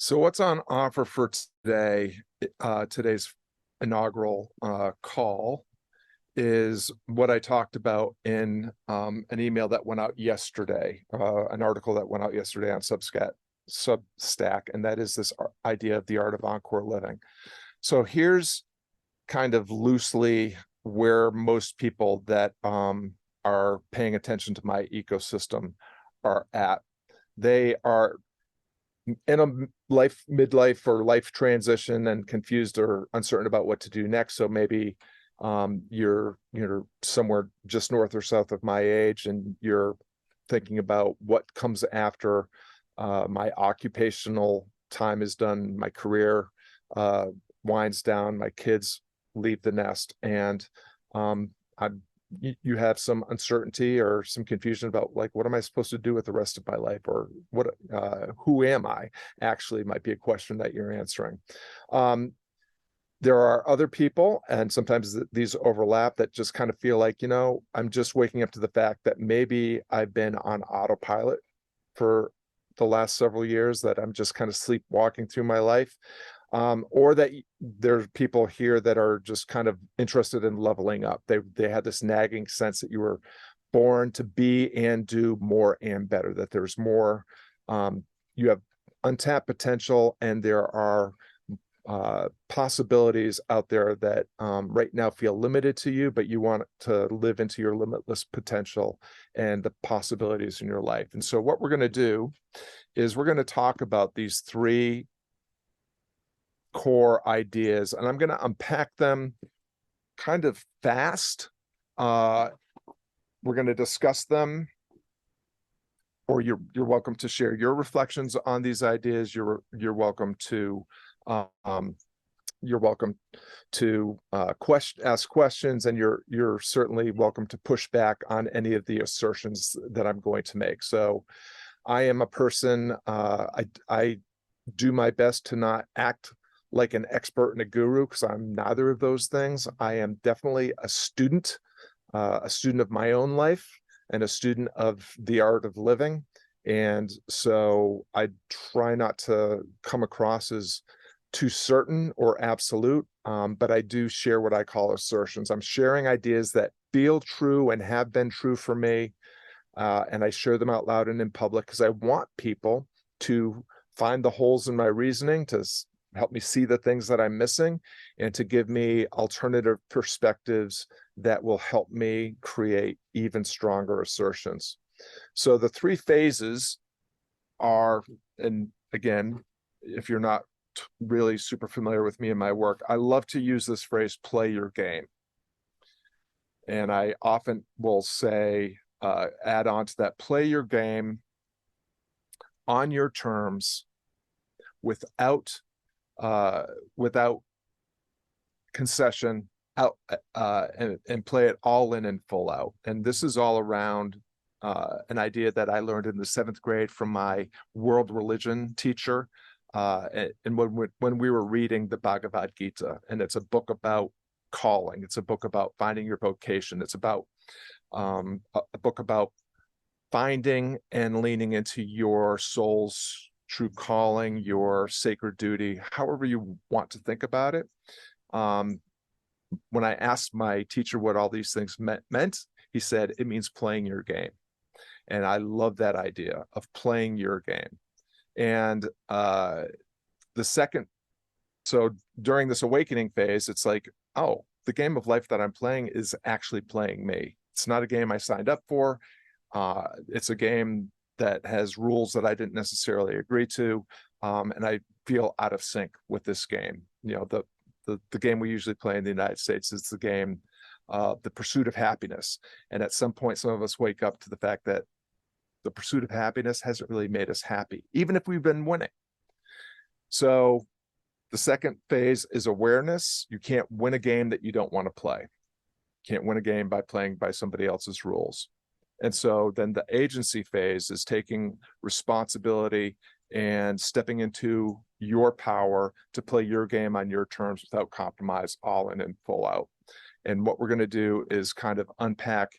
So what's on offer for today? Today's inaugural call is what I talked about in an email that went out yesterday, an article that went out yesterday on Substack, and that is this idea of the art of encore living. So here's kind of loosely where most people that are paying attention to my ecosystem are at. They are in a midlife or life transition and confused or uncertain about what to do next. So maybe you're somewhere just north or south of my age, and you're thinking about what comes after my occupational time is done, my career winds down, my kids leave the nest, and you have some uncertainty or some confusion about, like, what am I supposed to do with the rest of my life, or what who am I actually, might be a question that you're answering. There are other people, and sometimes these overlap, that just kind of feel like, I'm just waking up to the fact that maybe I've been on autopilot for the last several years, that I'm just kind of sleepwalking through my life. Or that there's people here that are just kind of interested in leveling up. They had this nagging sense that you were born to be and do more and better, that there's more, you have untapped potential, and there are possibilities out there that right now feel limited to you, but you want to live into your limitless potential and the possibilities in your life. And so what we're going to do is we're going to talk about these three core ideas, and I'm going to unpack them kind of fast. We're going to discuss them, or you're welcome to share your reflections on these ideas. You're welcome to ask questions, and you're certainly welcome to push back on any of the assertions that I'm going to make. So I am a person, I do my best to not act like an expert and a guru, because I'm neither of those things. I am definitely a student of my own life, and a student of the art of living. And so I try not to come across as too certain or absolute, but I do share what I call assertions. I'm sharing ideas that feel true and have been true for me, and I share them out loud and in public because I want people to find the holes in my reasoning, to help me see the things that I'm missing, and to give me alternative perspectives that will help me create even stronger assertions. So the three phases are, and again, if you're not really super familiar with me and my work, I love to use this phrase, play your game. And I often will say, add on to that, play your game on your terms, without concession, out, and play it all in and full out. And this is all around an idea that I learned in the 7th grade from my world religion teacher. And when we were reading the Bhagavad Gita, and it's a book about calling, it's a book about finding your vocation, it's about a book about finding and leaning into your soul's true calling, your sacred duty, however you want to think about it. When I asked my teacher what all these things meant, he said, it means playing your game. And I love that idea of playing your game. And so during this awakening phase, it's like, oh, the game of life that I'm playing is actually playing me. It's not a game I signed up for. It's a game that has rules that I didn't necessarily agree to, and I feel out of sync with this game. The game we usually play in the United States is the game, the pursuit of happiness. And at some point, some of us wake up to the fact that the pursuit of happiness hasn't really made us happy, even if we've been winning. So the second phase is awareness. You can't win a game that you don't want to play. You can't win a game by playing by somebody else's rules. And so then the agency phase is taking responsibility and stepping into your power to play your game on your terms without compromise, all in and full out. And what we're going to do is kind of unpack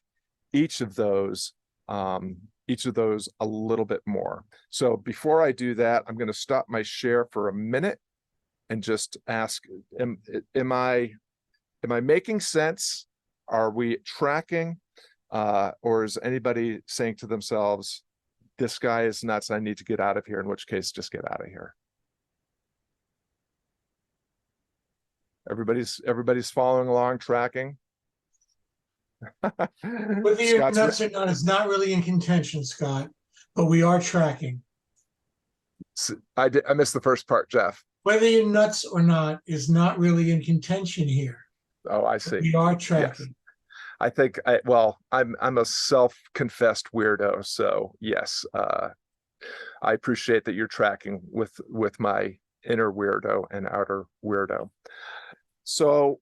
each of those each of those a little bit more. So before I do that, I'm going to stop my share for a minute and just ask, am I making sense? Are we tracking? Or is anybody saying to themselves, this guy is nuts, I need to get out of here, in which case just get out of here? Everybody's following along, tracking. Whether you're nuts or not is not really in contention, Scott, but we are tracking. I missed the first part, Jeff. Whether you're nuts or not is not really in contention here. Oh, I see. We are tracking. Yes. I think I'm a self-confessed weirdo, so yes, I appreciate that you're tracking with my inner weirdo and outer weirdo. So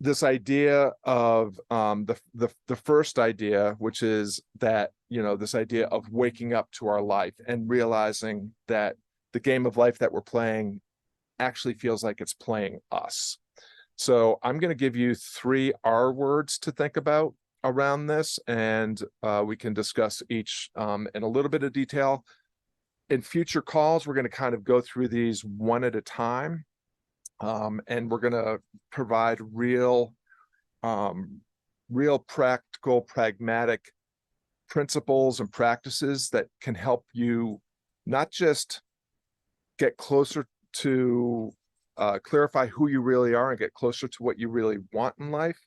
this idea of the first idea, which is that, this idea of waking up to our life and realizing that the game of life that we're playing actually feels like it's playing us. So I'm going to give you 3 R words to think about around this, and we can discuss each in a little bit of detail. In future calls, we're going to kind of go through these one at a time, and we're going to provide real practical, pragmatic principles and practices that can help you not just get closer to clarify who you really are and get closer to what you really want in life,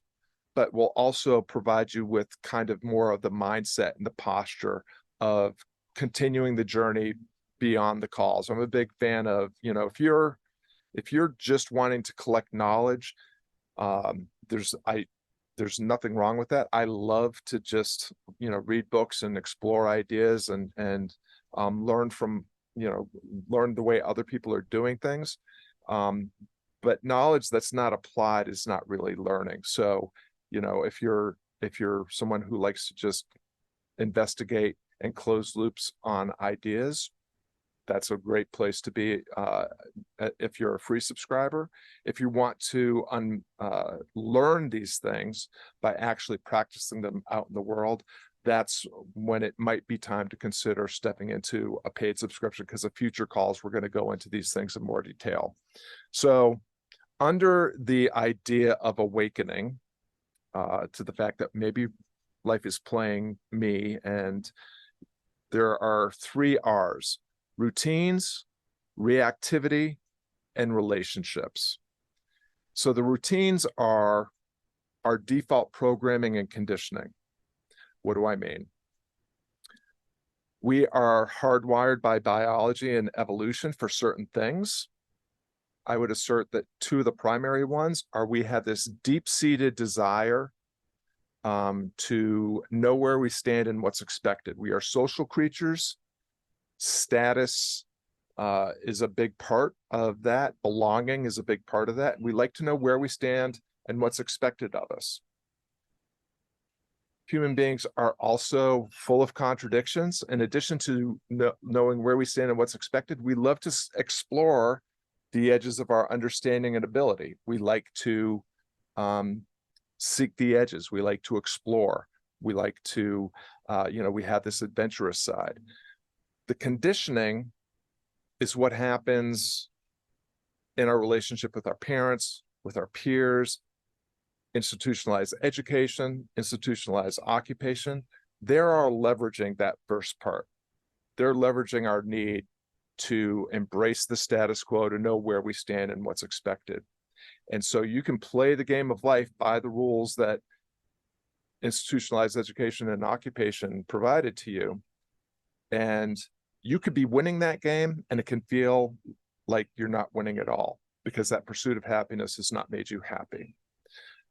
but will also provide you with kind of more of the mindset and the posture of continuing the journey beyond the calls. I'm a big fan of, if you're just wanting to collect knowledge, there's nothing wrong with that. I love to just, read books and explore ideas and learn from, learn the way other people are doing things. But knowledge that's not applied is not really learning. So, if you're someone who likes to just investigate and close loops on ideas, that's a great place to be if you're a free subscriber. If you want to learn these things by actually practicing them out in the world, that's when it might be time to consider stepping into a paid subscription, because of future calls, we're going to go into these things in more detail. So under the idea of awakening to the fact that maybe life is playing me, and there are 3 R's: routines, reactivity, and relationships. So the routines are our default programming and conditioning. What do I mean? We are hardwired by biology and evolution for certain things. I would assert that 2 of the primary ones are we have this deep-seated desire to know where we stand and what's expected. We are social creatures. Status is a big part of that. Belonging is a big part of that. We like to know where we stand and what's expected of us. Human beings are also full of contradictions. In addition to knowing where we stand and what's expected, we love to explore the edges of our understanding and ability. We like to seek the edges. We like to explore. We like to, we have this adventurous side. The conditioning is what happens in our relationship with our parents, with our peers, institutionalized education, institutionalized occupation. They're all leveraging that first part. They're leveraging our need to embrace the status quo, to know where we stand and what's expected. And so you can play the game of life by the rules that institutionalized education and occupation provided to you. And you could be winning that game, and it can feel like you're not winning at all, because that pursuit of happiness has not made you happy.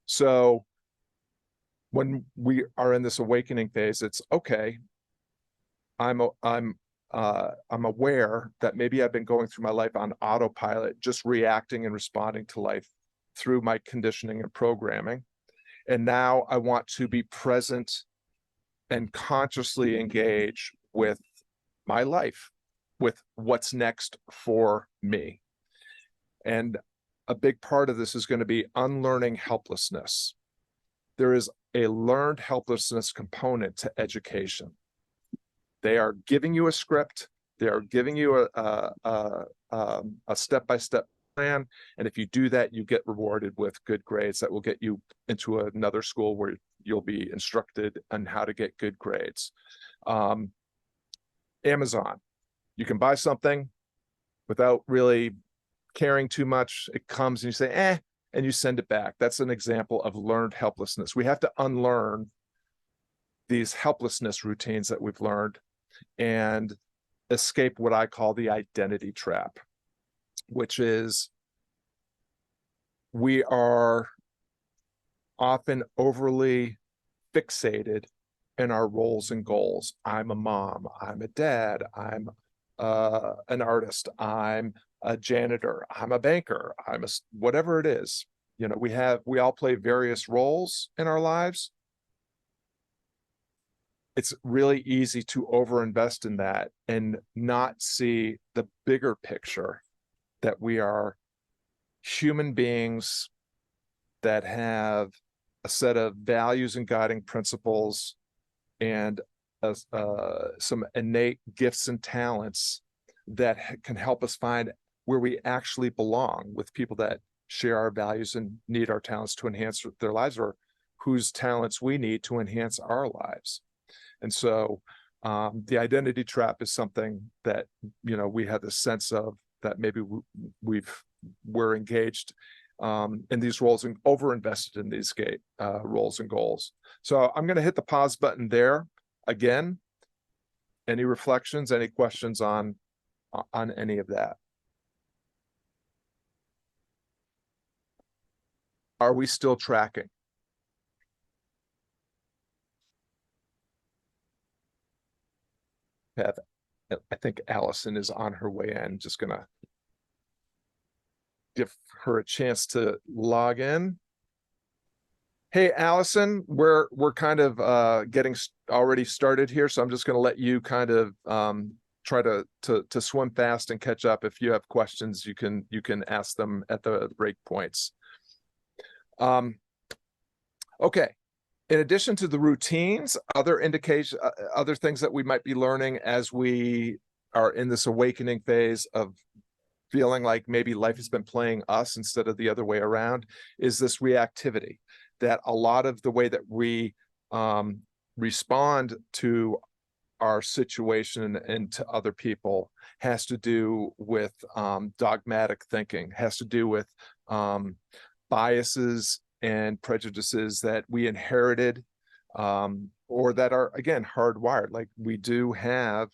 So when we are in this awakening phase, it's okay. I'm aware that maybe I've been going through my life on autopilot, just reacting and responding to life through my conditioning and programming. And now I want to be present and consciously engage with my life, with what's next for me. And a big part of this is going to be unlearning helplessness. There is a learned helplessness component to education. They are giving you a script. They are giving you a step-by-step plan. And if you do that, you get rewarded with good grades that will get you into another school where you'll be instructed on how to get good grades. Amazon, you can buy something without really caring too much. It comes and you say, eh, and you send it back. That's an example of learned helplessness. We have to unlearn these helplessness routines that we've learned and escape what I call the identity trap, which is we are often overly fixated in our roles and goals. I'm a mom, I'm a dad, I'm an artist, I'm a janitor, I'm a banker, I'm a whatever it is. You know, we all play various roles in our lives. It's really easy to overinvest in that and not see the bigger picture that we are human beings that have a set of values and guiding principles and some innate gifts and talents that can help us find where we actually belong with people that share our values and need our talents to enhance their lives, or whose talents we need to enhance our lives. And so the identity trap is something that, you know, we have the sense of that maybe we're engaged in these roles and overinvested in these roles and goals. So I'm going to hit the pause button there. Again, any reflections, any questions on any of that? Are we still tracking? I think Allison is on her way in. Just going to give her a chance to log in. Hey, Allison, we're kind of getting already started here, so I'm just going to let you kind of try to swim fast and catch up. If you have questions, you can ask them at the break points. Okay. In addition to the routines, other things that we might be learning as we are in this awakening phase of feeling like maybe life has been playing us instead of the other way around, is this reactivity. That a lot of the way that we respond to our situation and to other people has to do with dogmatic thinking, has to do with biases and prejudices that we inherited or that are, again, hardwired. Like we do have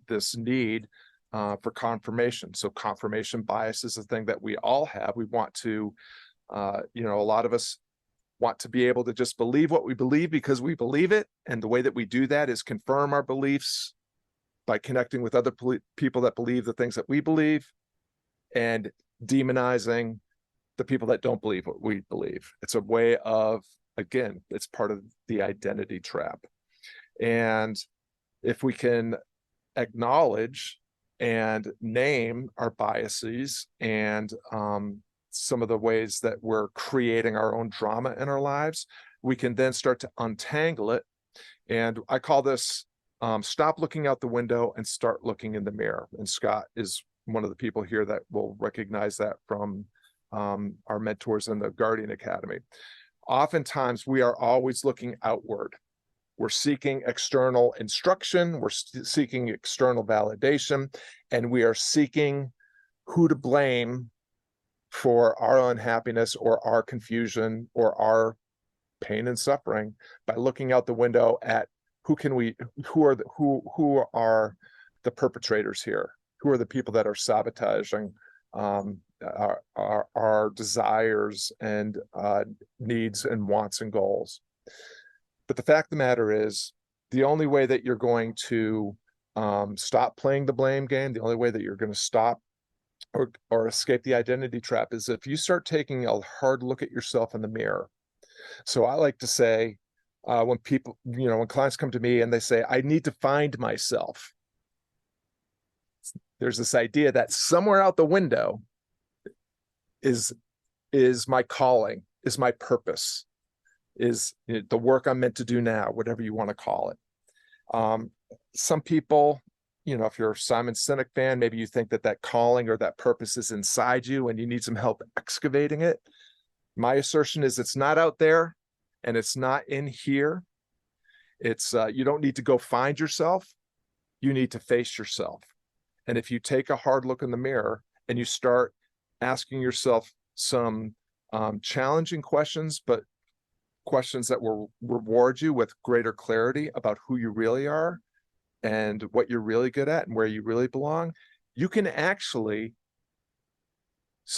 this need for confirmation. So confirmation bias is a thing that we all have. We want to, you know, a lot of us want to be able to just believe what we believe because we believe it. And the way that we do that is confirm our beliefs by connecting with other people that believe the things that we believe and demonizing the people that don't believe what we believe. It's a way of, again, it's part of the identity trap. And if we can acknowledge and name our biases and some of the ways that we're creating our own drama in our lives, we can then start to untangle it. And I call this stop looking out the window and start looking in the mirror. And Scott is one of the people here that will recognize that from our mentors in the Guardian Academy. Oftentimes, we are always looking outward. We're seeking external instruction, we're seeking external validation, and we are seeking who to blame for our unhappiness or our confusion or our pain and suffering by looking out the window at who are the perpetrators here, who are the people that are sabotaging our desires and needs and wants and goals. But the fact of the matter is, the only way that you're going to stop playing the blame game, the only way that you're going to stop or escape the identity trap is if you start taking a hard look at yourself in the mirror. So I like to say, when people, you know, when clients come to me and they say, I need to find myself, there's this idea that somewhere out the window is my calling, is my purpose, is the work I'm meant to do now, whatever you want to call it. some people, if you're a Simon Sinek fan, maybe you think that that calling or that purpose is inside you and you need some help excavating it. My assertion is it's not out there and it's not in here. It's you don't need to go find yourself. You need to face yourself. And if you take a hard look in the mirror and you start asking yourself some challenging questions, but questions that will reward you with greater clarity about who you really are and what you're really good at and where you really belong, you can actually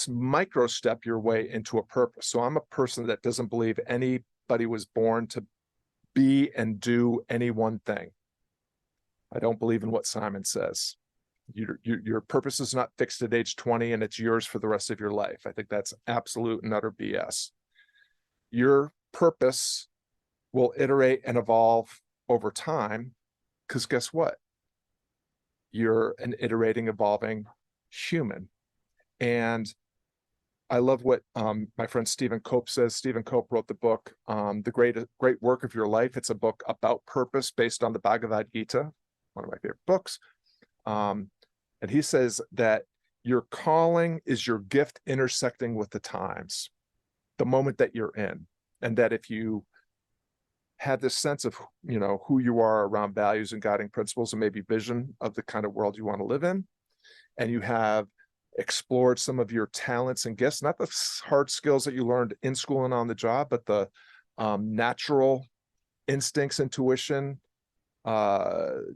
micro step your way into a purpose. So I'm a person that doesn't believe anybody was born to be and do any one thing. I don't believe in what Simon says. Your purpose is not fixed at age 20 and it's yours for the rest of your life. I think that's absolute and utter BS. Your purpose will iterate and evolve over time because guess what? You're an iterating, evolving human. And I love what my friend Stephen Cope says. Stephen Cope wrote the book, The Great Work of Your Life. It's a book about purpose based on the Bhagavad Gita, one of my favorite books. And he says that your calling is your gift intersecting with the times, the moment that you're in. And that if you have this sense of, who you are around values and guiding principles and maybe vision of the kind of world you want to live in, and you have explored some of your talents and gifts, not the hard skills that you learned in school and on the job, but the natural instincts, intuition,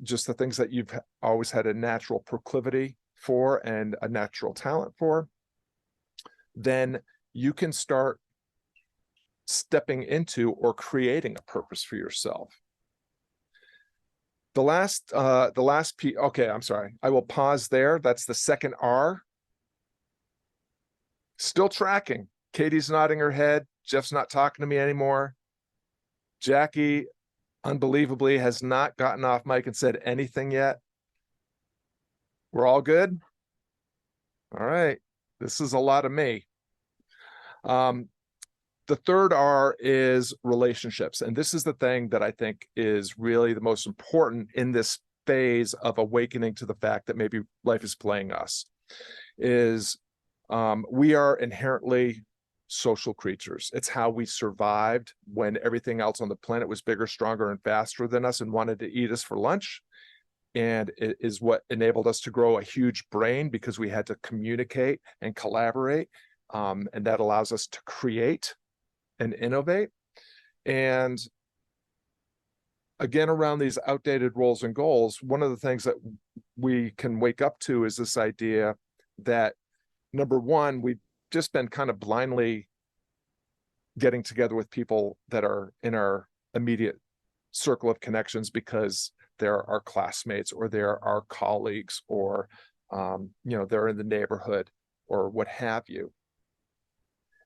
just the things that you've always had a natural proclivity for and a natural talent for, then you can start stepping into or creating a purpose for yourself. The last piece, okay, I'm sorry. I will pause there. That's the second R. Still tracking. Katie's nodding her head. Jeff's not talking to me anymore. Jackie, unbelievably, has not gotten off mic and said anything yet. We're all good? All right. This is a lot of me. The third R is relationships. And this is the thing that I think is really the most important in this phase of awakening to the fact that maybe life is playing us, is we are inherently social creatures. It's how we survived when everything else on the planet was bigger, stronger, and faster than us and wanted to eat us for lunch. And it is what enabled us to grow a huge brain because we had to communicate and collaborate. And that allows us to create and innovate. And again, around these outdated roles and goals, one of the things that we can wake up to is this idea that, number one, we've just been kind of blindly getting together with people that are in our immediate circle of connections because they're our classmates or they're our colleagues or, they're in the neighborhood or what have you.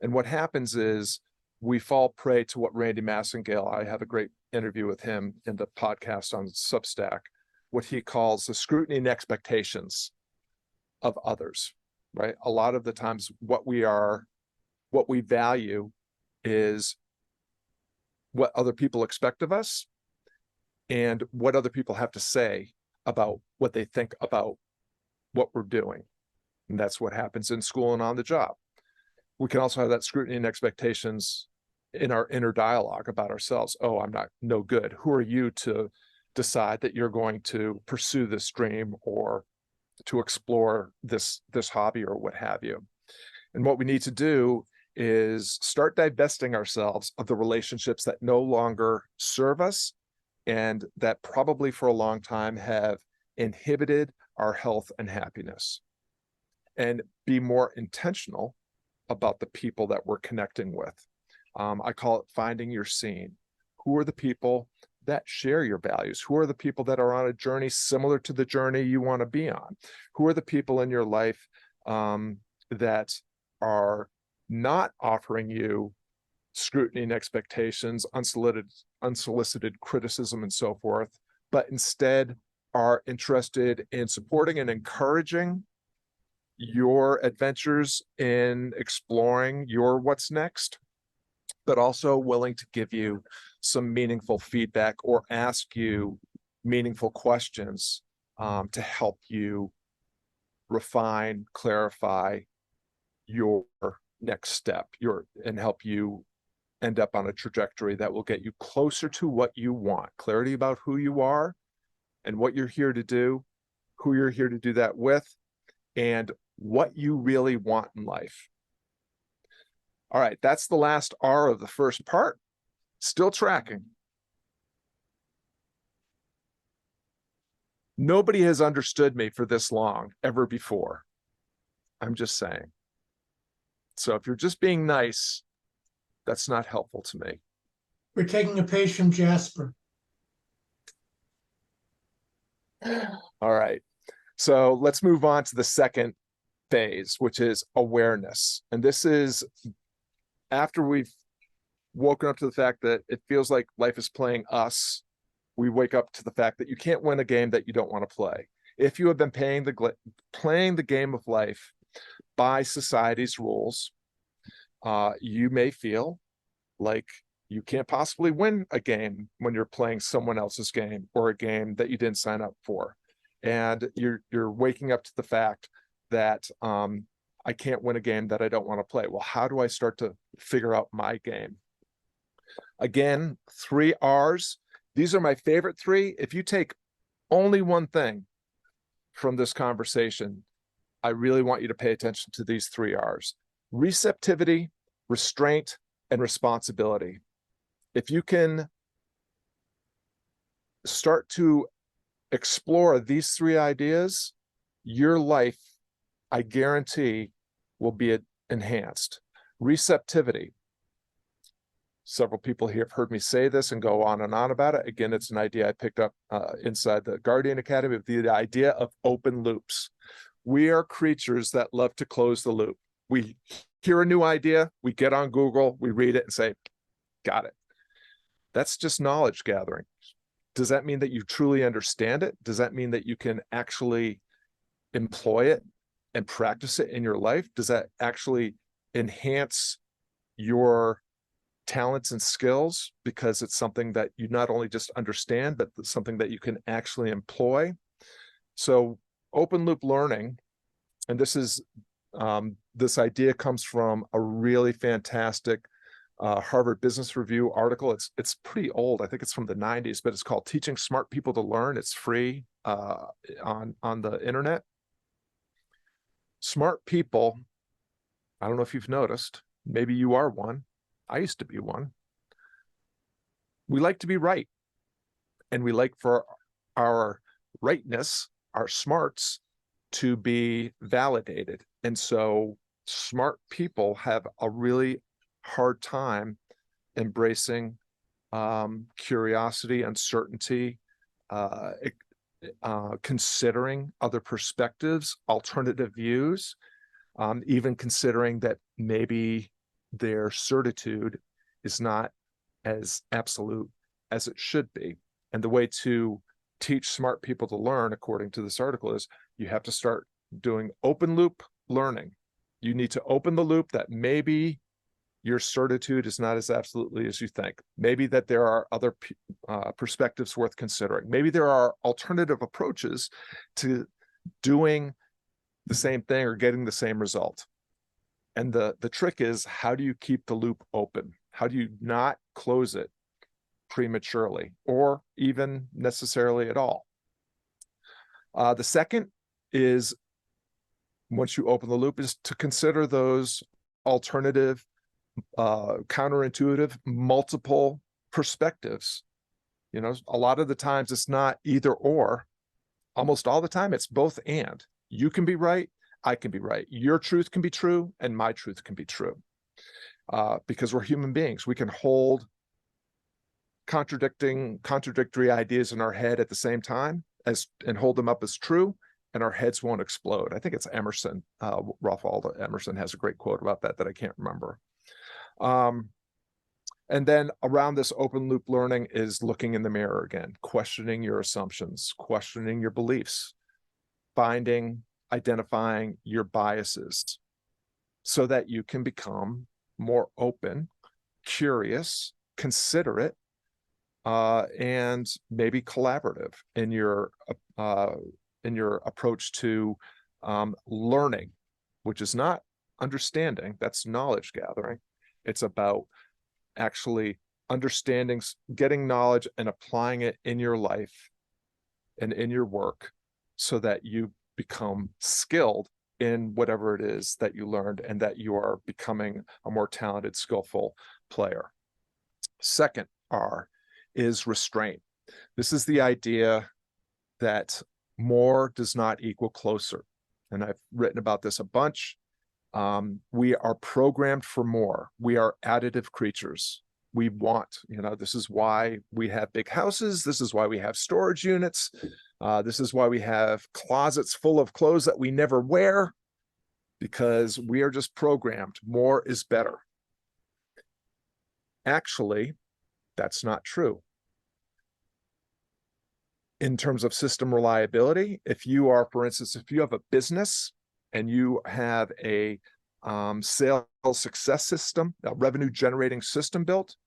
And what happens is we fall prey to what Randy Massengale, I have a great interview with him in the podcast on Substack, what he calls the scrutiny and expectations of others, right? A lot of the times what we value is what other people expect of us and what other people have to say about what they think about what we're doing. And that's what happens in school and on the job. We can also have that scrutiny and expectations in our inner dialogue about ourselves. Oh, I'm no good. Who are you to decide that you're going to pursue this dream or to explore this hobby or what have you? And what we need to do is start divesting ourselves of the relationships that no longer serve us and that probably for a long time have inhibited our health and happiness, and be more intentional about the people that we're connecting with. I call it finding your scene. Who are the people that share your values? Who are the people that are on a journey similar to the journey you want to be on? Who are the people in your life that are not offering you scrutiny and expectations, unsolicited criticism and so forth, but instead are interested in supporting and encouraging your adventures in exploring your what's next, but also willing to give you some meaningful feedback or ask you meaningful questions to help you refine, clarify your next step, and help you end up on a trajectory that will get you closer to what you want. Clarity about who you are and what you're here to do, who you're here to do that with, and what you really want in life. All right, that's the last R of the first part. Still tracking. Nobody has understood me for this long ever before. I'm just saying. So if you're just being nice, that's not helpful to me. We're taking a page from Jasper. All right. So let's move on to the second phase, which is awareness. And this is after we've woken up to the fact that it feels like life is playing us. We wake up to the fact that you can't win a game that you don't want to play. If you have been playing the game of life by society's rules, you may feel like you can't possibly win a game when you're playing someone else's game or a game that you didn't sign up for. And you're waking up to the fact that I can't win a game that I don't want to play. Well, how do I start to figure out my game? Again, 3 R's. These are my favorite 3. If you take only one thing from this conversation, I really want you to pay attention to these 3 R's: receptivity, restraint, and responsibility. If you can start to explore these 3 ideas, your life, I guarantee, will be enhanced. Receptivity. Several people here have heard me say this and go on and on about it. Again, it's an idea I picked up inside the Guardian Academy, with the idea of open loops. We are creatures that love to close the loop. We hear a new idea, we get on Google, we read it and say, got it. That's just knowledge gathering. Does that mean that you truly understand it? Does that mean that you can actually employ it and practice it in your life? Does that actually enhance your talents and skills because it's something that you not only just understand, but something that you can actually employ? So open loop learning, and this idea comes from a really fantastic Harvard Business Review article. It's pretty old. I think it's from the 90s, but it's called Teaching Smart People to Learn. It's free on the internet. Smart people, I don't know if you've noticed, maybe you are one. I used to be one. We like to be right. And we like for our rightness, our smarts, to be validated. And so smart people have a really hard time embracing curiosity, uncertainty, considering other perspectives, alternative views, even considering that maybe their certitude is not as absolute as it should be. And the way to teach smart people to learn, according to this article, is you have to start doing open loop learning. You need to open the loop that maybe your certitude is not as absolutely as you think. Maybe that there are other perspectives worth considering. Maybe there are alternative approaches to doing the same thing or getting the same result. And the trick is, how do you keep the loop open? How do you not close it prematurely or even necessarily at all? The second is, once you open the loop, is to consider those alternative, counterintuitive, multiple perspectives. You know, a lot of the times it's not either or. Almost all the time it's both and. You can be right, I can be right. Your truth can be true, and my truth can be true. Because we're human beings. We can hold contradictory ideas in our head at the same time and hold them up as true, and our heads won't explode. I think it's Emerson. Ralph Waldo Emerson has a great quote about that I can't remember. And then around this open loop learning is looking in the mirror again, questioning your assumptions, questioning your beliefs, identifying your biases, so that you can become more open, curious, considerate, and maybe collaborative in your approach to learning, which is not understanding, that's knowledge gathering. It's about actually understanding, getting knowledge and applying it in your life and in your work so that you become skilled in whatever it is that you learned and that you are becoming a more talented, skillful player. Second R is restraint. This is the idea that more does not equal closer. And I've written about this a bunch. We are programmed for more. We are additive creatures. We want, this is why we have big houses. This is why we have storage units. This is why we have closets full of clothes that we never wear, because we are just programmed. More is better. Actually, that's not true. In terms of system reliability, if you are, for instance, if you have a business and you have a sales success system, a revenue generating system built,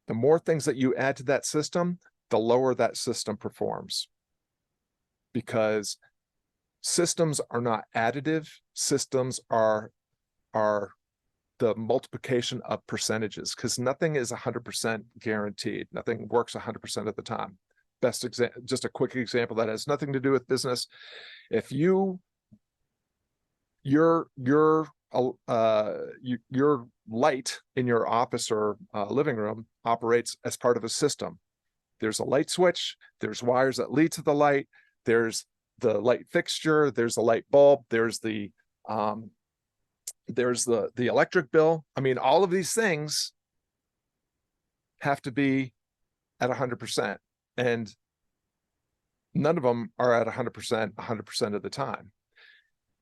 the more things that you add to that system, the lower that system performs. Because systems are not additive, systems are the multiplication of percentages, because nothing is 100% guaranteed. Nothing works 100% of the time. Best example, just a quick example that has nothing to do with business. If your light in your office or living room operates as part of a system. There's a light switch, there's wires that lead to the light, there's the light fixture, there's the light bulb, there's the electric bill. I mean, all of these things have to be at 100%, and none of them are at 100% of the time.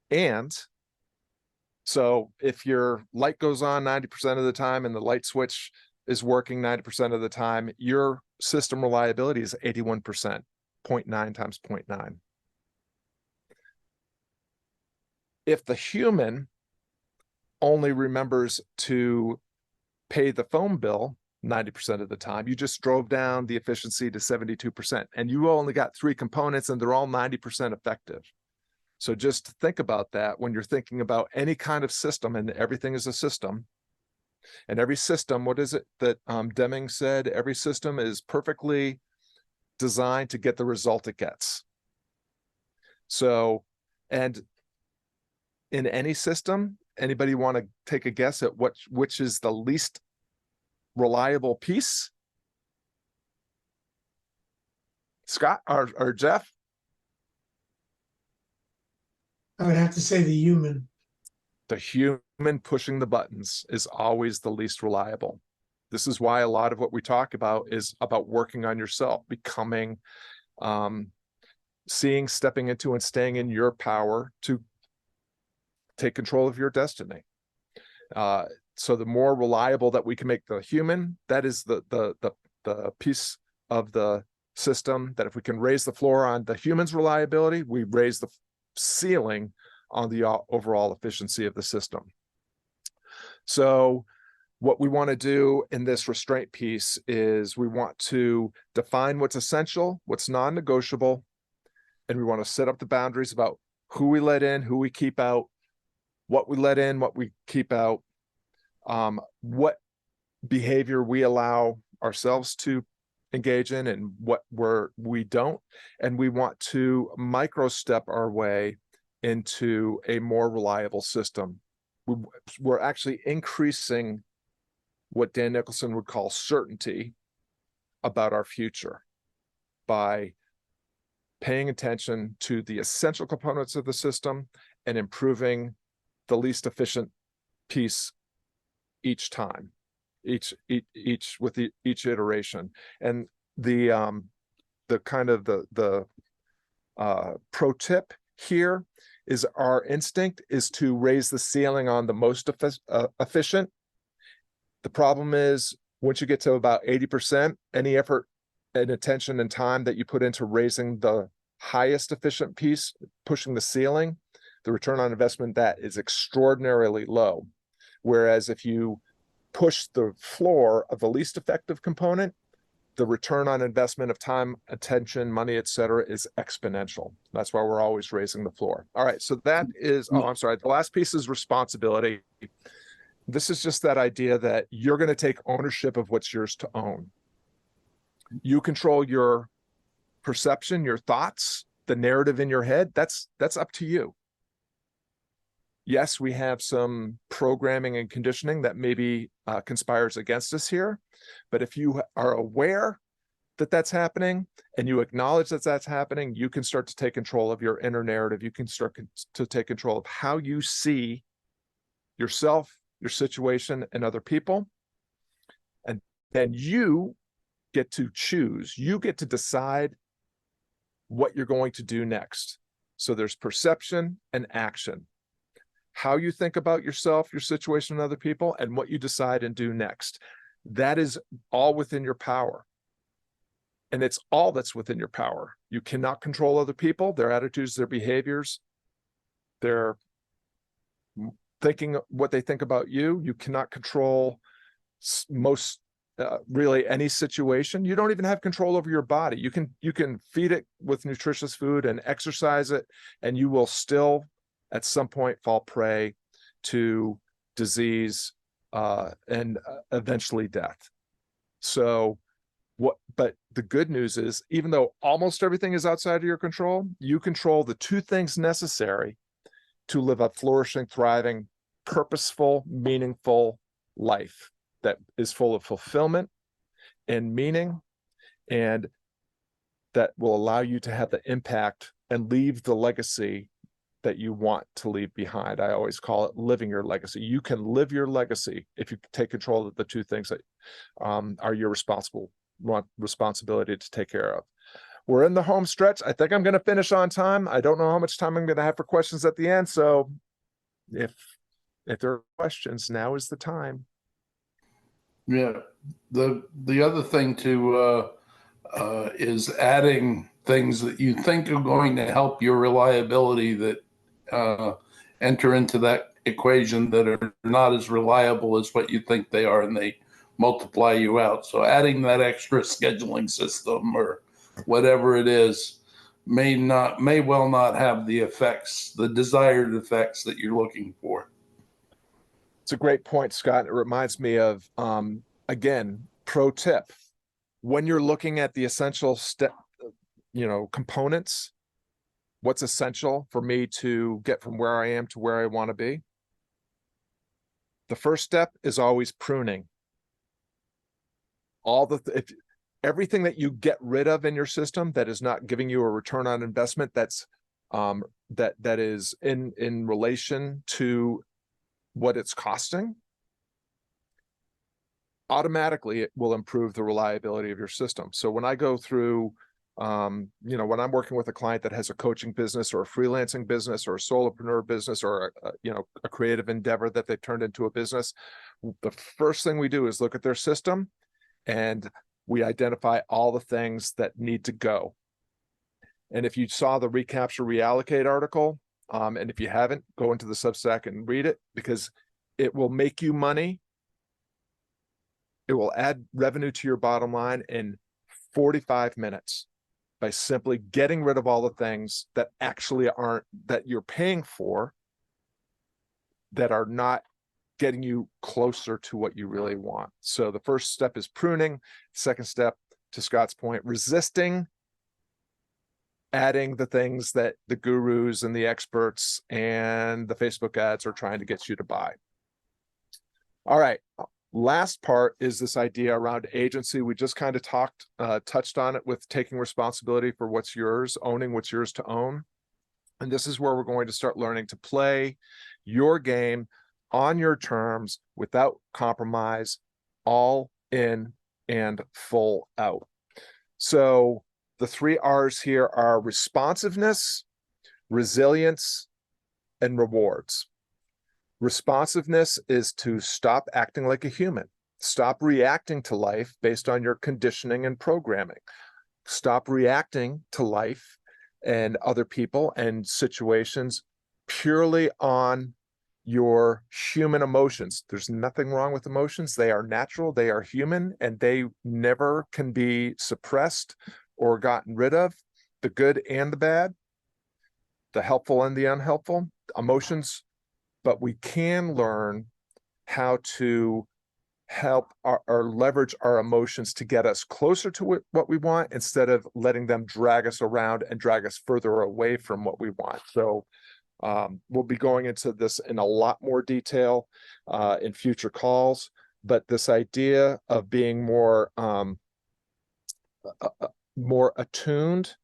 And so if your light goes on 90% of the time and the light switch is working 90% of the time, your system reliability is 81%, 0.9 times 0.9. If the human only remembers to pay the phone bill 90% of the time, you just drove down the efficiency to 72%, and you only got 3 components and they're all 90% effective. So just think about that when you're thinking about any kind of system, and everything is a system. And every system, what is it that Deming said? Every system is perfectly designed to get the result it gets. So, and in any system, anybody want to take a guess at which is the least reliable piece? Scott or Jeff? I would have to say the human. The human pushing the buttons is always the least reliable. This is why a lot of what we talk about is about working on yourself, becoming, seeing, stepping into, and staying in your power to take control of your destiny. So the more reliable that we can make the human, that is the piece of the system that if we can raise the floor on the human's reliability, we raise the ceiling on the overall efficiency of the system. So what we want to do in this restraint piece is we want to define what's essential, what's non-negotiable, and we want to set up the boundaries about who we let in, who we keep out, what we let in, what we keep out, what behavior we allow ourselves to engage in and what we don't. And we want to micro-step our way into a more reliable system. We're actually increasing what Dan Nicholson would call certainty about our future by paying attention to the essential components of the system and improving the least efficient piece each time, each iteration. And the kind of the pro tip here is our instinct is to raise the ceiling on the most efficient. The problem is once you get to about 80%, any effort and attention and time that you put into raising the highest efficient piece, pushing the ceiling, the return on investment that is extraordinarily low. Whereas if you push the floor of the least effective component, the return on investment of time, attention, money, etc., is exponential. That's why we're always raising the floor. All right, so that is, oh, I'm sorry. The last piece is responsibility. This is just that idea that you're going to take ownership of what's yours to own. You control your perception, your thoughts, the narrative in your head. That's up to you. Yes, we have some programming and conditioning that maybe conspires against us here, but if you are aware that that's happening and you acknowledge that that's happening, you can start to take control of your inner narrative. You can start to take control of how you see yourself, your situation, and other people. And then you get to choose. You get to decide what you're going to do next. So there's perception and action. How you think about yourself, your situation, and other people, and what you decide and do next. That is all within your power. And it's all that's within your power. You cannot control other people, their attitudes, their behaviors, their thinking, what they think about you. You cannot control most really any situation. You don't even have control over your body. You can feed it with nutritious food and exercise it, and you will still at some point fall prey to disease and eventually death. So but the good news is, even though almost everything is outside of your control, you control the two things necessary to live a flourishing, thriving, purposeful, meaningful life that is full of fulfillment and meaning, and that will allow you to have the impact and leave the legacy that you want to leave behind. I always call it living your legacy. You can live your legacy if you take control of the two things that are your responsibility to take care of. We're in the home stretch. I think I'm going to finish on time. I don't know how much time I'm going to have for questions at the end. So if there are questions, now is the time. Yeah. The other thing too is adding things that you think are going to help your reliability that enter into that equation that are not as reliable as what you think they are, and they multiply you out. So adding that extra scheduling system or whatever it is may well not have the effects, the desired effects that you're looking for. It's a great point, Scott. It reminds me of, again, pro tip. When you're looking at the essential components, what's essential for me to get from where I am to where I want to be? The first step is always pruning. Everything that you get rid of in your system that is not giving you a return on investment, that's that is in relation to what it's costing, automatically it will improve the reliability of your system. So when I go through, when I'm working with a client that has a coaching business or a freelancing business or a solopreneur business or a creative endeavor that they've turned into a business, the first thing we do is look at their system and we identify all the things that need to go. And if you saw the Recapture, Reallocate article, and if you haven't, go into the Substack and read it, because it will make you money. It will add revenue to your bottom line in 45 minutes by simply getting rid of all the things that actually aren't, that you're paying for, that are not getting you closer to what you really want. So the first step is pruning. Second step, to Scott's point, resisting adding the things that the gurus and the experts and the Facebook ads are trying to get you to buy. All right. Last part is this idea around agency. We just kind of touched on it with taking responsibility for what's yours, owning what's yours to own. And this is where we're going to start learning to play your game on your terms without compromise, all in and full out. So the 3 R's here are responsiveness, resilience, and rewards. Responsiveness is to stop acting like a human. Stop reacting to life based on your conditioning and programming. Stop reacting to life and other people and situations purely on your human emotions. There's nothing wrong with emotions. They are natural, they are human, and they never can be suppressed or gotten rid of. The good and the bad, the helpful and the unhelpful emotions, but we can learn how to help or leverage our emotions to get us closer to what we want instead of letting them drag us around and drag us further away from what we want. So we'll be going into this in a lot more detail in future calls, but this idea of being more more attuned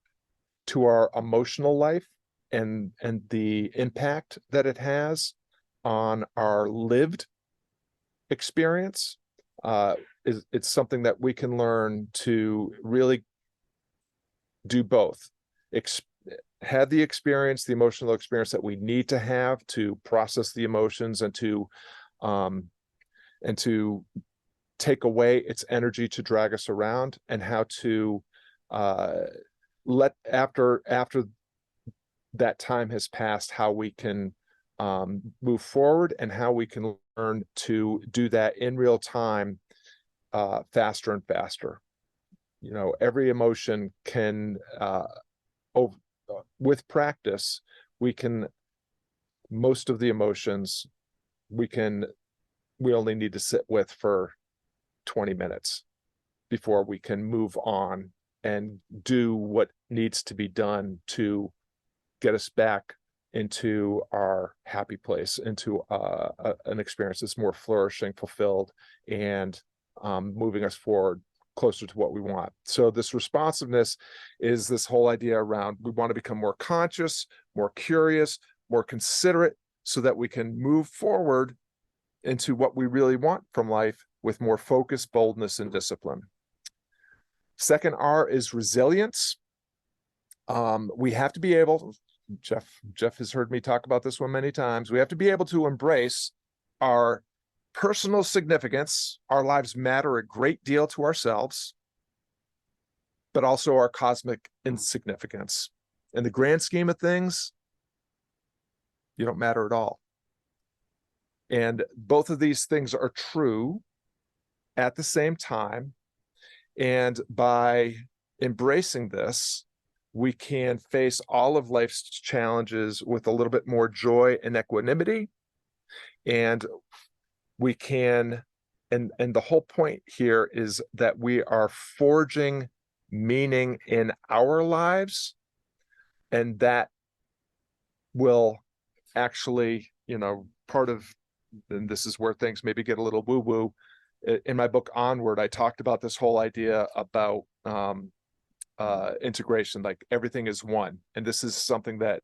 to our emotional life and the impact that it has on our lived experience it's something that we can learn to really do both. Have the experience, the emotional experience that we need to have to process the emotions and to take away its energy to drag us around, and how to let after that time has passed, how we can move forward and how we can learn to do that in real time faster and faster. You know, every emotion can with practice, most of the emotions we only need to sit with for 20 minutes before we can move on and do what needs to be done to get us back into our happy place, into an experience that's more flourishing, fulfilled, and moving us forward closer to what we want. So this responsiveness is this whole idea around we want to become more conscious, more curious, more considerate, so that we can move forward into what we really want from life with more focus, boldness, and discipline. Second R is resilience. We have to be able, Jeff has heard me talk about this one many times, we have to be able to embrace our personal significance. Our lives matter a great deal to ourselves, but also our cosmic insignificance. In the grand scheme of things, you don't matter at all. And both of these things are true at the same time. And by embracing this, we can face all of life's challenges with a little bit more joy and equanimity. And we can, and the whole point here is that we are forging meaning in our lives, and that will actually, you know, part of, and this is where things maybe get a little woo-woo. In my book Onward, I talked about this whole idea about integration, like everything is one. And this is something that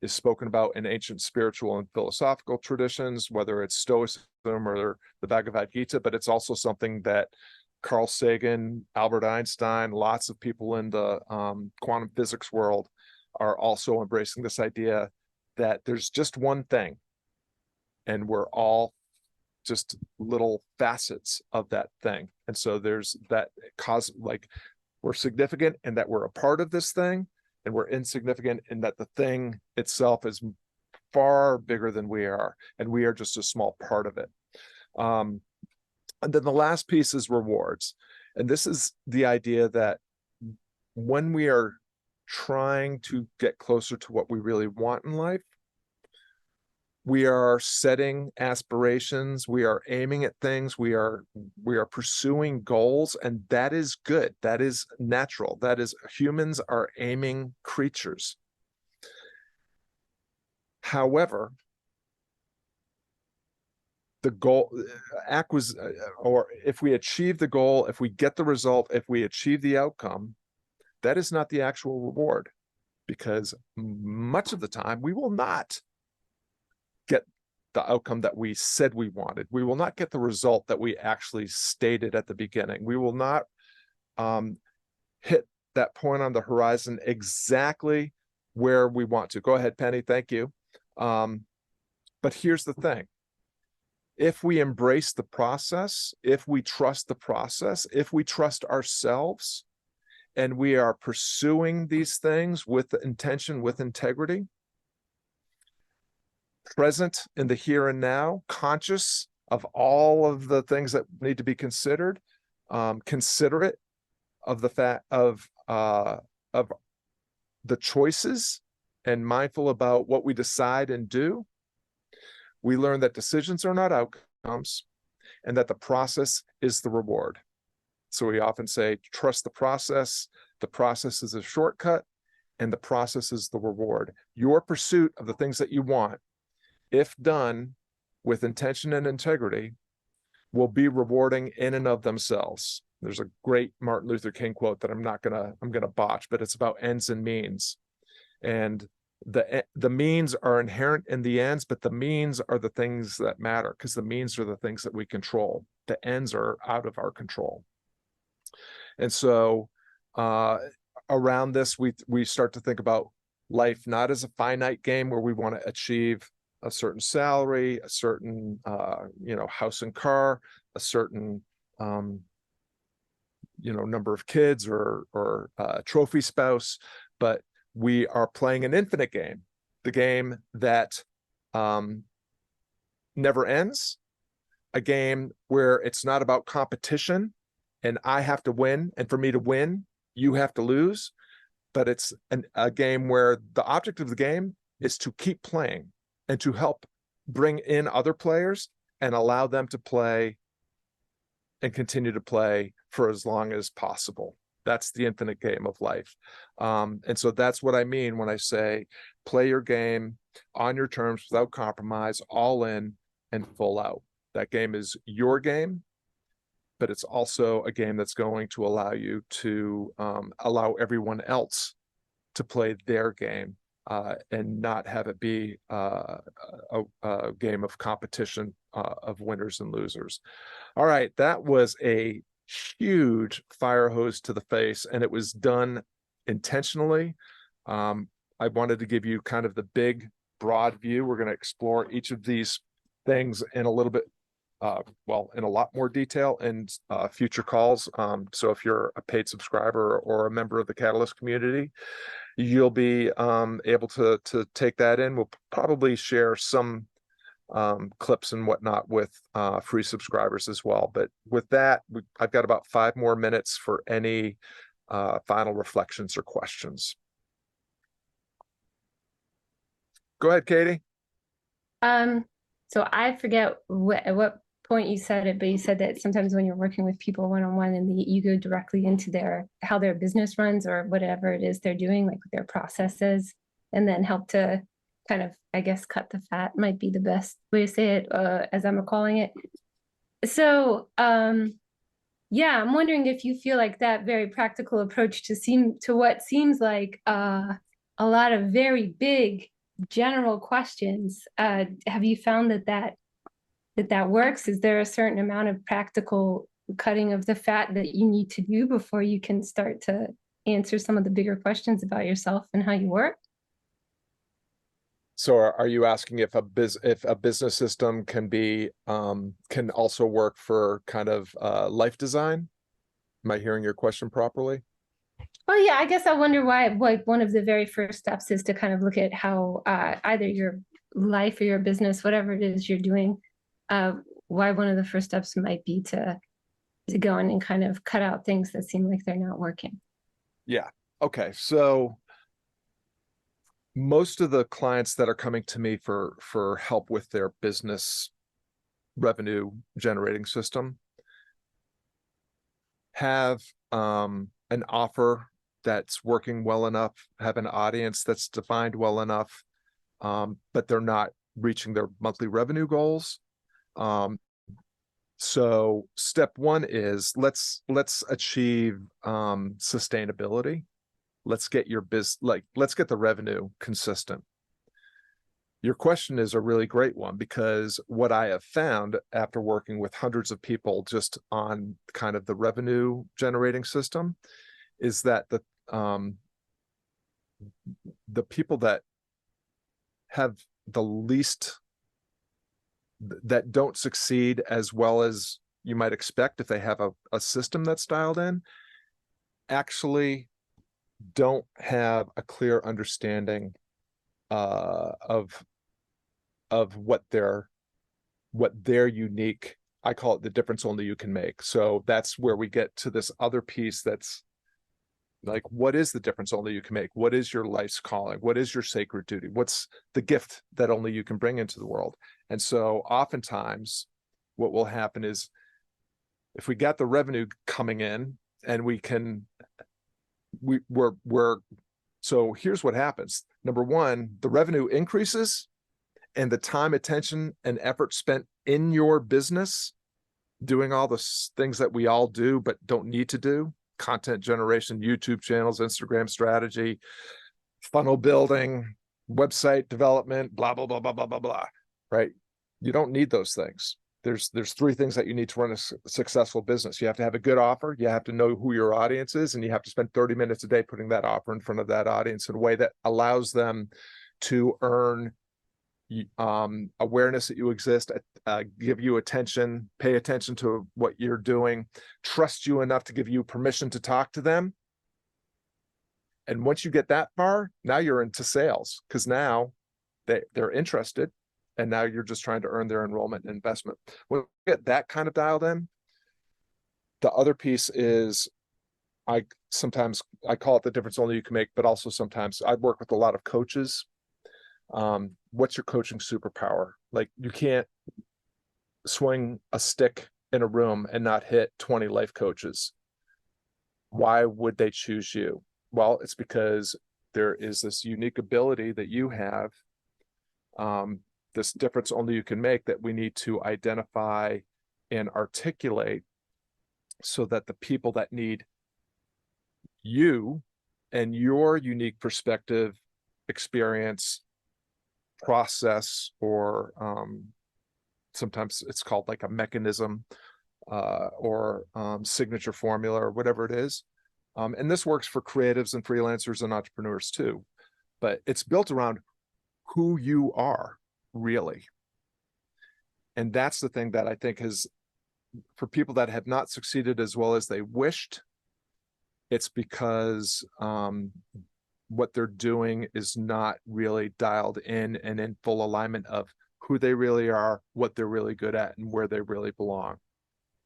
is spoken about in ancient spiritual and philosophical traditions, whether it's Stoicism or the Bhagavad Gita, but it's also something that Carl Sagan, Albert Einstein, lots of people in the quantum physics world are also embracing this idea that there's just one thing, and we're all just little facets of that thing. And so there's that cause, like we're significant in that we're a part of this thing, and we're insignificant in that the thing itself is far bigger than we are, and we are just a small part of it. And then the last piece is rewards. And this is the idea that when we are trying to get closer to what we really want in life, we are setting aspirations, we are aiming at things, we are pursuing goals, and that is good. That is natural. That is, humans are aiming creatures. However, the goal or if we achieve the goal, if we get the result, if we achieve the outcome, that is not the actual reward, because much of the time we will not get the outcome that we said we wanted. We will not get the result that we actually stated at the beginning. We will not hit that point on the horizon exactly where we want to. Go ahead, Penny. Thank you. But here's the thing. If we embrace the process, if we trust the process, if we trust ourselves, and we are pursuing these things with intention, with integrity, present in the here and now, conscious of all of the things that need to be considered, considerate of the fact of the choices, and mindful about what we decide and do. We learn that decisions are not outcomes, and that the process is the reward. So we often say, trust the process. The process is a shortcut, and the process is the reward. Your pursuit of the things that you want, if done with intention and integrity, will be rewarding in and of themselves. There's a great Martin Luther King quote that I'm gonna botch, but it's about ends and means. And the means are inherent in the ends, but the means are the things that matter, because the means are the things that we control. The ends are out of our control. And so around this, we start to think about life not as a finite game where we want to achieve a certain salary, a certain house and car, a certain number of kids or trophy spouse, but we are playing an infinite game, the game that never ends, a game where it's not about competition and I have to win, and for me to win, you have to lose, but it's a game where the object of the game is to keep playing and to help bring in other players and allow them to play and continue to play for as long as possible. That's the infinite game of life. And so that's what I mean when I say play your game on your terms without compromise, all in and full out. That game is your game, but it's also a game that's going to allow you to allow everyone else to play their game and not have it be a game of competition of winners and losers. All right, that was a huge fire hose to the face, and it was done intentionally. I wanted to give you kind of the big, broad view. We're going to explore each of these things in a little bit, in a lot more detail in future calls. So if you're a paid subscriber or a member of the Catalyst community, you'll be able to take that in. We'll probably share some clips and whatnot with free subscribers as well. But with that, I've got about 5 more minutes for any final reflections or questions. Go ahead, Katie. So I forget at what point you said it, but you said that sometimes when you're working with people one-on-one and you go directly into how their business runs or whatever it is they're doing, like their processes, and then help to kind of, I guess, cut the fat might be the best way to say it, as I'm recalling it. So, yeah, I'm wondering if you feel like that very practical approach to what seems like a lot of very big general questions. Have you found that works? Is there a certain amount of practical cutting of the fat that you need to do before you can start to answer some of the bigger questions about yourself and how you work? So are you asking if a business system can also work for kind of life design? Am I hearing your question properly? Well, yeah, I guess I wonder why, like, one of the very first steps is to kind of look at how either your life or your business, whatever it is you're doing, why one of the first steps might be to go in and kind of cut out things that seem like they're not working. Yeah. Okay. So most of the clients that are coming to me for help with their business revenue generating system have an offer that's working well enough, have an audience that's defined well enough, but they're not reaching their monthly revenue goals. So step 1 is let's achieve sustainability. Let's get let's get the revenue consistent. Your question is a really great one, because what I have found after working with hundreds of people just on kind of the revenue generating system is that the people that have the least, that don't succeed as well as you might expect if they have a system that's dialed in, actually don't have a clear understanding of of what their unique, I call it the difference only you can make. So that's where we get to this other piece that's like, what is the difference only you can make? What is your life's calling? What is your sacred duty? What's the gift that only you can bring into the world? And so oftentimes what will happen is if we got the revenue coming in and so here's what happens. Number one, the revenue increases and the time, attention, and effort spent in your business doing all the things that we all do but don't need to do, content generation, YouTube channels, Instagram strategy, funnel building, website development, blah, blah, blah, blah, blah, blah, blah, right? You don't need those things. There's three things that you need to run a successful business. You have to have a good offer. You have to know who your audience is, and you have to spend 30 minutes a day putting that offer in front of that audience in a way that allows them to earn awareness that you exist, give you attention, pay attention to what you're doing, trust you enough to give you permission to talk to them. And once you get that far, now you're into sales, because now they're interested, and now you're just trying to earn their enrollment and investment. When we get that kind of dialed in, the other piece is I call it the difference only you can make, but also sometimes I work with a lot of coaches. What's your coaching superpower? Like, you can't swing a stick in a room and not hit 20 life coaches. Why would they choose you? Well, it's because there is this unique ability that you have, this difference only you can make, that we need to identify and articulate so that the people that need you and your unique perspective, experience, process, or sometimes it's called like a mechanism or signature formula or whatever it is. And this works for creatives and freelancers and entrepreneurs too, but it's built around who you are really. And that's the thing that I think is, for people that have not succeeded as well as they wished, it's because what they're doing is not really dialed in and in full alignment of who they really are, what they're really good at, and where they really belong.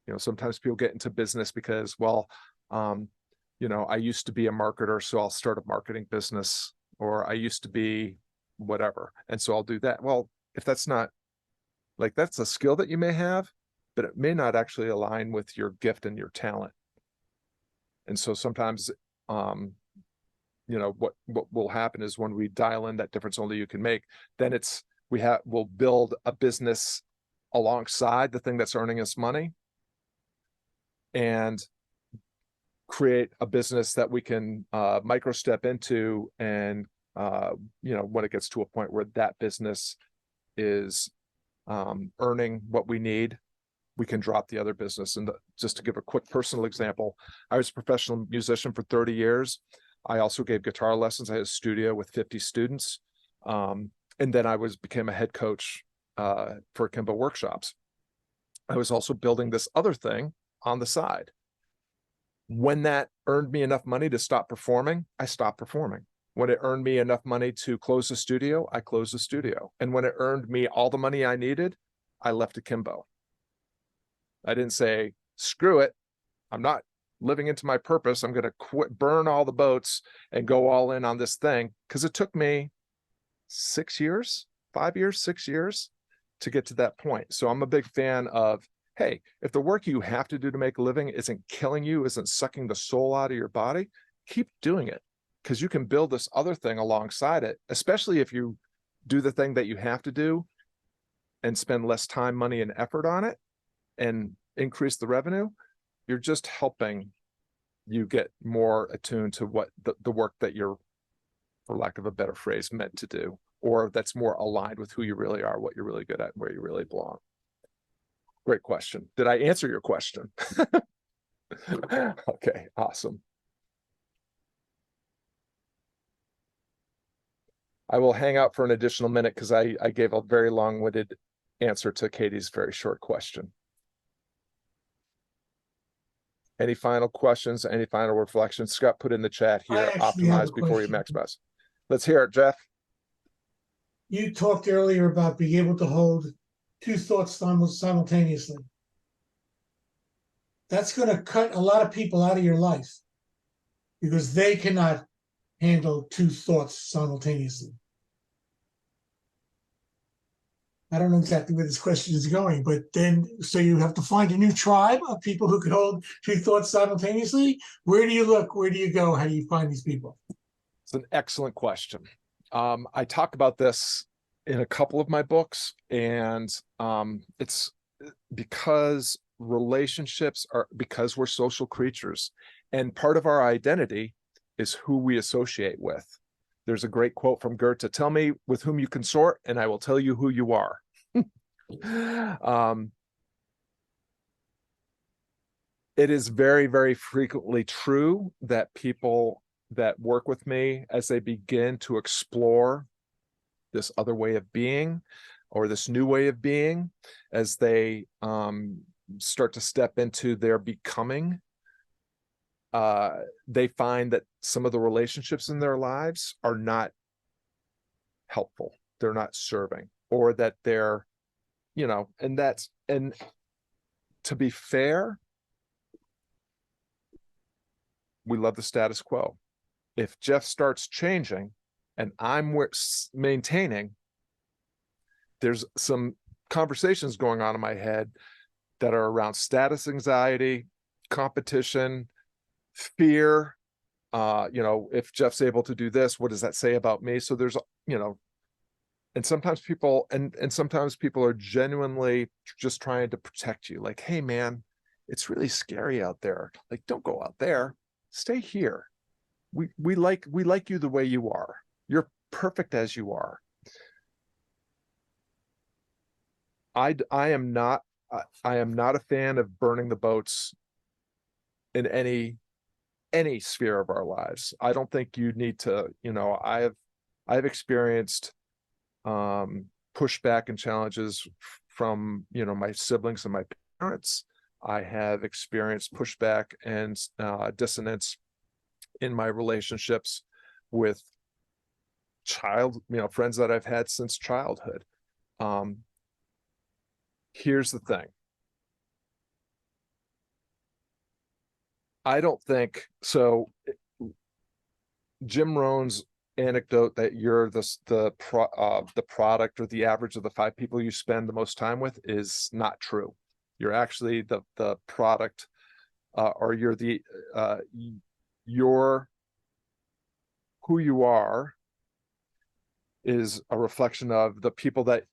You know, sometimes people get into business because, well, I used to be a marketer, so I'll start a marketing business, or I used to be whatever, and so I'll do that. Well, if that's not, like, that's a skill that you may have, but it may not actually align with your gift and your talent. And so sometimes, what will happen is when we dial in that difference only you can make, then we'll build a business alongside the thing that's earning us money, and create a business that we can micro step into. And when it gets to a point where that business is earning what we need, we can drop the other business. And just to give a quick personal example, I was a professional musician for 30 years. I also gave guitar lessons. I had a studio with 50 students. And then I became a head coach for Akimbo workshops. I was also building this other thing on the side. When that earned me enough money to stop performing, I stopped performing. When it earned me enough money to close the studio, I closed the studio. And when it earned me all the money I needed, I left Akimbo. I didn't say, screw it, I'm not living into my purpose, I'm going to quit, burn all the boats and go all in on this thing. Because it took me 6 years, 5 years, 6 years to get to that point. So I'm a big fan of, hey, if the work you have to do to make a living isn't killing you, isn't sucking the soul out of your body, keep doing it, because you can build this other thing alongside it, especially if you do the thing that you have to do and spend less time, money, and effort on it and increase the revenue. You're just helping you get more attuned to what the work that you're, for lack of a better phrase, meant to do, or that's more aligned with who you really are, what you're really good at, and where you really belong. Great question. Did I answer your question? Okay, awesome. I will hang out for an additional minute because I gave a very long-winded answer to Katie's very short question. Any final questions? Any final reflections? Scott put in the chat here, I actually have a optimize before you question. maximize. Let's hear it, Jeff. You talked earlier about being able to hold two thoughts simultaneously. That's going to cut a lot of people out of your life because they cannot handle two thoughts simultaneously. I don't know exactly where this question is going, but then, so you have to find a new tribe of people who can hold two thoughts simultaneously. Where do you look? Where do you go? How do you find these people? It's an excellent question. I talk about this in a couple of my books, and it's because relationships are, because we're social creatures, and part of our identity is who we associate with. There's a great quote from Goethe: "Tell me with whom you consort, and I will tell you who you are." It is very, very frequently true that people that work with me, as they begin to explore this other way of being or this new way of being, as they start to step into their becoming, they find that some of the relationships in their lives are not helpful. They're not serving, or that they're, and to be fair, we love the status quo. If Jeff starts changing and I'm maintaining, there's some conversations going on in my head that are around status anxiety, competition, fear. If Jeff's able to do this, what does that say about me? So there's, and sometimes people, and sometimes people are genuinely just trying to protect you. Like, hey man, it's really scary out there. Like, don't go out there. Stay here. We like you the way you are. You're perfect as you are. I am not a fan of burning the boats in any sphere of our lives. I don't think you need to, I've experienced pushback and challenges from, my siblings and my parents. I have experienced pushback and dissonance in my relationships with friends that I've had since childhood. Here's the thing. I don't think so. Jim Rohn's anecdote that you're the product or the average of the 5 people you spend the most time with is not true. You're actually the product, or you're who you are is a reflection of the people that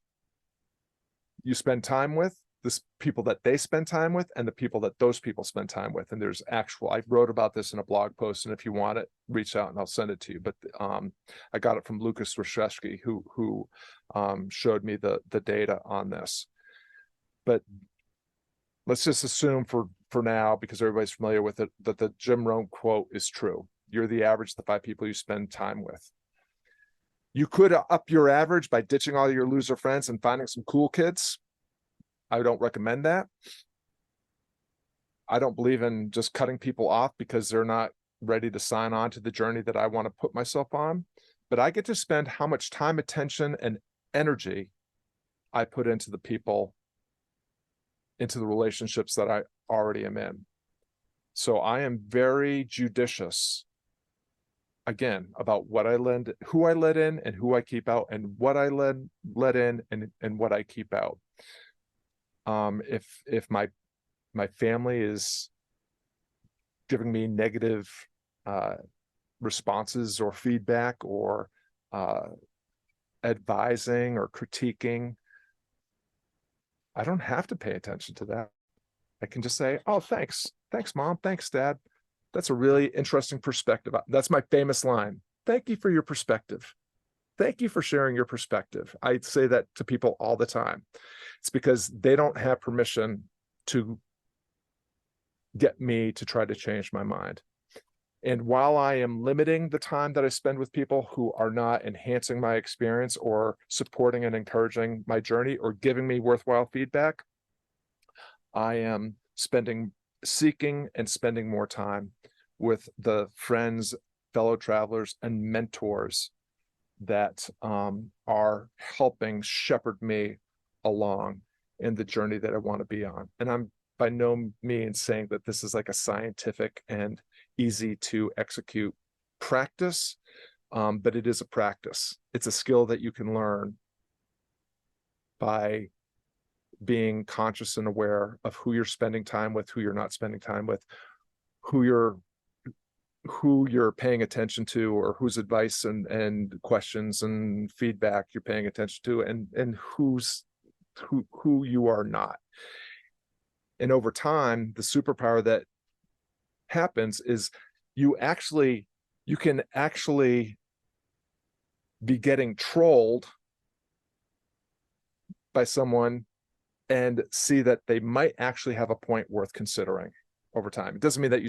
you spend time with, the people that they spend time with, and the people that those people spend time with. And there's I wrote about this in a blog post, and if you want it, reach out and I'll send it to you. But I got it from Lucas Rashevsky, who showed me the data on this. But let's just assume for now, because everybody's familiar with it, that the Jim Rohn quote is true. You're the average of the 5 people you spend time with. You could up your average by ditching all your loser friends and finding some cool kids. I don't recommend that. I don't believe in just cutting people off because they're not ready to sign on to the journey that I want to put myself on. But I get to spend how much time, attention, and energy I put into the people, into the relationships that I already am in. So I am very judicious, again, about what I who I let in and who I keep out, and what I let in and what I keep out. If my family is giving me negative responses or feedback, or advising or critiquing, I don't have to pay attention to that. I can just say, oh, thanks mom, thanks dad, that's a really interesting perspective. That's my famous line: thank you for your perspective. Thank you for sharing your perspective. I say that to people all the time. It's because they don't have permission to get me to try to change my mind. And while I am limiting the time that I spend with people who are not enhancing my experience or supporting and encouraging my journey or giving me worthwhile feedback, I am seeking and spending more time with the friends, fellow travelers, and mentors that are helping shepherd me along in the journey that I want to be on. And I'm by no means saying that this is like a scientific and easy to execute practice, but it is a practice. It's a skill that you can learn by being conscious and aware of who you're spending time with, who you're not spending time with, who you're paying attention to, or whose advice and questions and feedback you're paying attention to, and who you are not. And over time, the superpower that happens is you can actually be getting trolled by someone and see that they might actually have a point worth considering over time. It doesn't mean that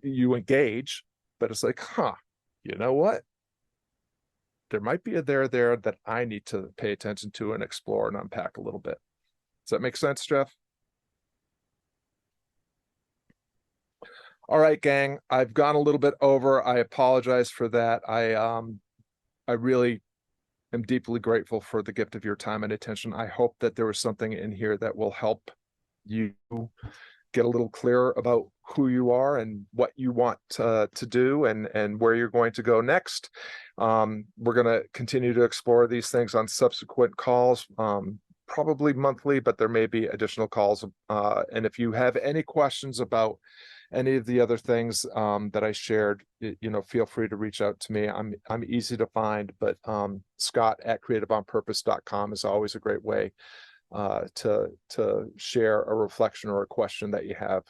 you engage, but it's like, you know what? There might be a there that I need to pay attention to and explore and unpack a little bit. Does that make sense, Jeff? All right, gang, I've gone a little bit over. I apologize for that. I really am deeply grateful for the gift of your time and attention. I hope that there was something in here that will help you get a little clearer about who you are and what you want to do and where you're going to go next. We're going to continue to explore these things on subsequent calls, probably monthly, but there may be additional calls. And if you have any questions about any of the other things that I shared, feel free to reach out to me. I'm easy to find, but Scott@creativeonpurpose.com is always a great way to share a reflection or a question that you have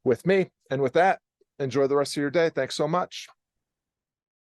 with me. And with that, enjoy the rest of your day. Thanks so much.